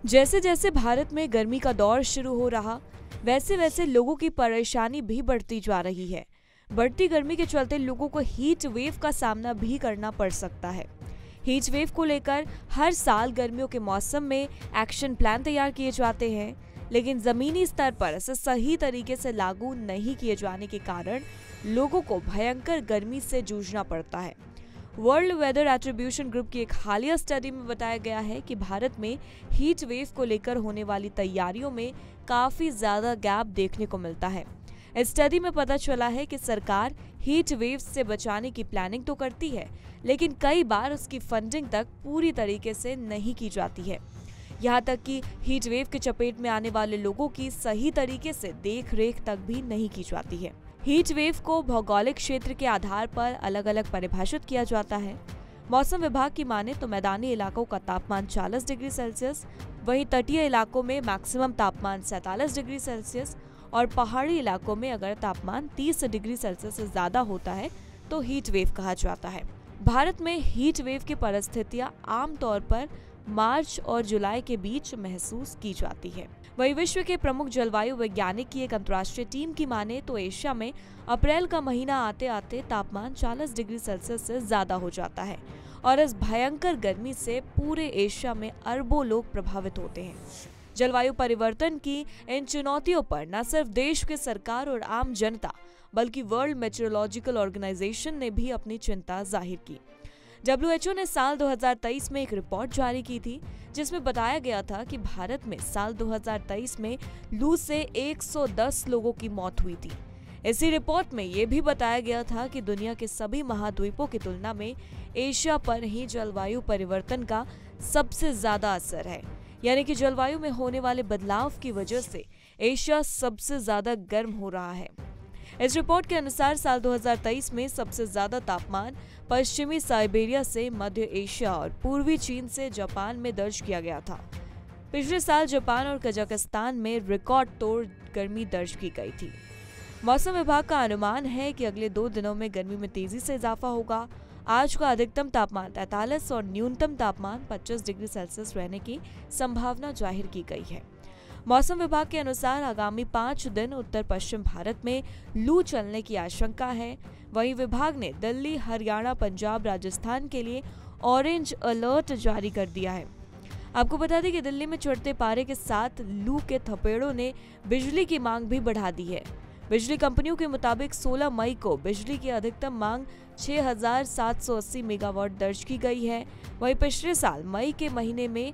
जैसे जैसे भारत में गर्मी का दौर शुरू हो रहा, वैसे वैसे लोगों की परेशानी भी बढ़ती जा रही है। बढ़ती गर्मी के चलते लोगों को हीट वेव का सामना भी करना पड़ सकता है। हीट वेव को लेकर हर साल गर्मियों के मौसम में एक्शन प्लान तैयार किए जाते हैं, लेकिन जमीनी स्तर पर इसे सही तरीके से लागू नहीं किए जाने के कारण लोगों को भयंकर गर्मी से जूझना पड़ता है। वर्ल्ड वेदर एट्रीब्यूशन ग्रुप की एक हालिया स्टडी में बताया गया है कि भारत में हीट वेव को लेकर होने वाली तैयारियों में काफी ज्यादा गैप देखने को मिलता है। इस स्टडी में पता चला है कि सरकार हीट वेव से बचाने की प्लानिंग तो करती है, लेकिन कई बार उसकी फंडिंग तक पूरी तरीके से नहीं की जाती है। यहाँ तक कि हीट वेव के चपेट में आने वाले लोगों की सही तरीके से देख रेख तक भी नहीं की जाती है। हीट वेव को भौगोलिक क्षेत्र के आधार पर अलग अलग परिभाषित किया जाता है। मौसम विभाग की माने तो मैदानी इलाकों का तापमान 40 डिग्री सेल्सियस, वहीं तटीय इलाकों में मैक्सिमम तापमान 47 डिग्री सेल्सियस और पहाड़ी इलाकों में अगर तापमान 30 डिग्री सेल्सियस से ज्यादा होता है तो हीट वेव कहा जाता है। भारत में हीट वेव की परिस्थितियां आमतौर पर मार्च और जुलाई के बीच महसूस की जाती है। वहीं विश्व के प्रमुख जलवायु वैज्ञानिक की एक अंतर्राष्ट्रीय टीम की माने तो एशिया में अप्रैल का महीना आते आते तापमान 40 डिग्री सेल्सियस से ज्यादा हो जाता है और इस भयंकर गर्मी से पूरे एशिया में अरबों लोग प्रभावित होते हैं। जलवायु परिवर्तन की इन चुनौतियों पर न सिर्फ देश की सरकार और आम जनता बल्कि वर्ल्ड मेट्रोलॉजिकल ऑर्गेनाइजेशन ने भी अपनी चिंता जाहिर की। WHO ने साल 2023 में एक रिपोर्ट जारी की थी जिसमें बताया गया था कि भारत में साल 2023 में लू से 110 लोगों की मौत हुई थी। इसी रिपोर्ट में यह भी बताया गया था कि दुनिया के सभी महाद्वीपों की तुलना में एशिया पर ही जलवायु परिवर्तन का सबसे ज्यादा असर है, यानी कि जलवायु में होने वाले बदलाव की वजह से एशिया सबसे ज्यादा गर्म हो रहा है। इस रिपोर्ट के अनुसार साल 2023 में सबसे ज्यादा तापमान पश्चिमी साइबेरिया से मध्य एशिया और पूर्वी चीन से जापान में दर्ज किया गया था। पिछले साल जापान और कजाकिस्तान में रिकॉर्ड तोड़ गर्मी दर्ज की गई थी। मौसम विभाग का अनुमान है कि अगले 2 दिनों में गर्मी में तेजी से इजाफा होगा। आज का अधिकतम तापमान 43 और न्यूनतम तापमान 25 डिग्री सेल्सियस रहने की संभावना जाहिर की गई है। मौसम विभाग के अनुसार आगामी 5 दिन उत्तर पश्चिम भारत में लू चलने की आशंका है। वहीं विभाग ने दिल्ली, हरियाणा, पंजाब, राजस्थान के लिए ऑरेंज अलर्ट जारी कर दिया है। आपको बता दें कि दिल्ली में चढ़ते पारे के साथ लू के थपेड़ों ने बिजली की मांग भी बढ़ा दी है। बिजली कंपनियों के मुताबिक 16 मई को बिजली की अधिकतम मांग 6,780 मेगावाट दर्ज की गई है। वहीं पिछले साल मई के महीने में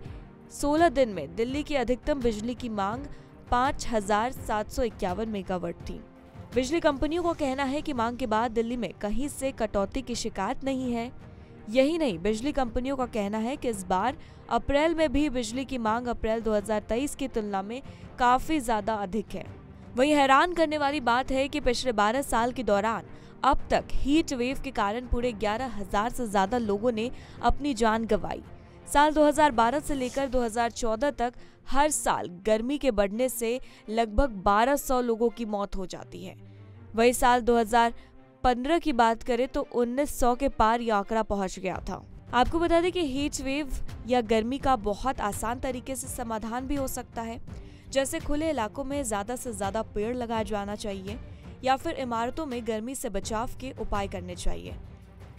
16 दिन में दिल्ली की अधिकतम बिजली की मांग 5,751 मेगावाट थी। बिजली कंपनियों का कहना है कि मांग के बाद दिल्ली में कहीं से कटौती की शिकायत नहीं है। यही नहीं, बिजली कंपनियों का कहना है कि इस बार अप्रैल में भी बिजली की मांग अप्रैल 2023 की तुलना में काफी ज्यादा अधिक है। वहीं हैरान करने वाली बात है कि पिछले 12 साल के दौरान अब तक हीट वेव के कारण पूरे 11,000 से ज्यादा लोगों ने अपनी जान गंवाई। साल 2012 से लेकर 2014 तक हर साल गर्मी के बढ़ने से लगभग 1200 लोगों की मौत हो जाती है। वही साल 2015 की बात करें तो 1900 के पार यह आंकड़ा पहुंच गया था। आपको बता दें कि हीट वेव या गर्मी का बहुत आसान तरीके से समाधान भी हो सकता है, जैसे खुले इलाकों में ज्यादा से ज्यादा पेड़ लगाया जाना चाहिए या फिर इमारतों में गर्मी से बचाव के उपाय करने चाहिए।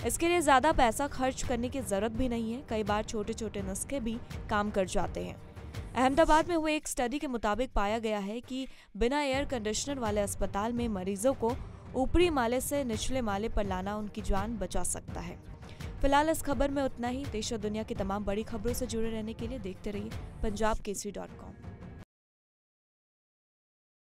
इसके लिए ज्यादा पैसा खर्च करने की जरूरत भी नहीं है। कई बार छोटे छोटे नुस्खे भी काम कर जाते हैं। अहमदाबाद में हुए एक स्टडी के मुताबिक पाया गया है कि बिना एयर कंडीशनर वाले अस्पताल में मरीजों को ऊपरी माले से निचले माले पर लाना उनकी जान बचा सकता है। फिलहाल इस खबर में उतना ही। देश और दुनिया की तमाम बड़ी खबरों से जुड़े रहने के लिए देखते रहिए punjabkesari.com।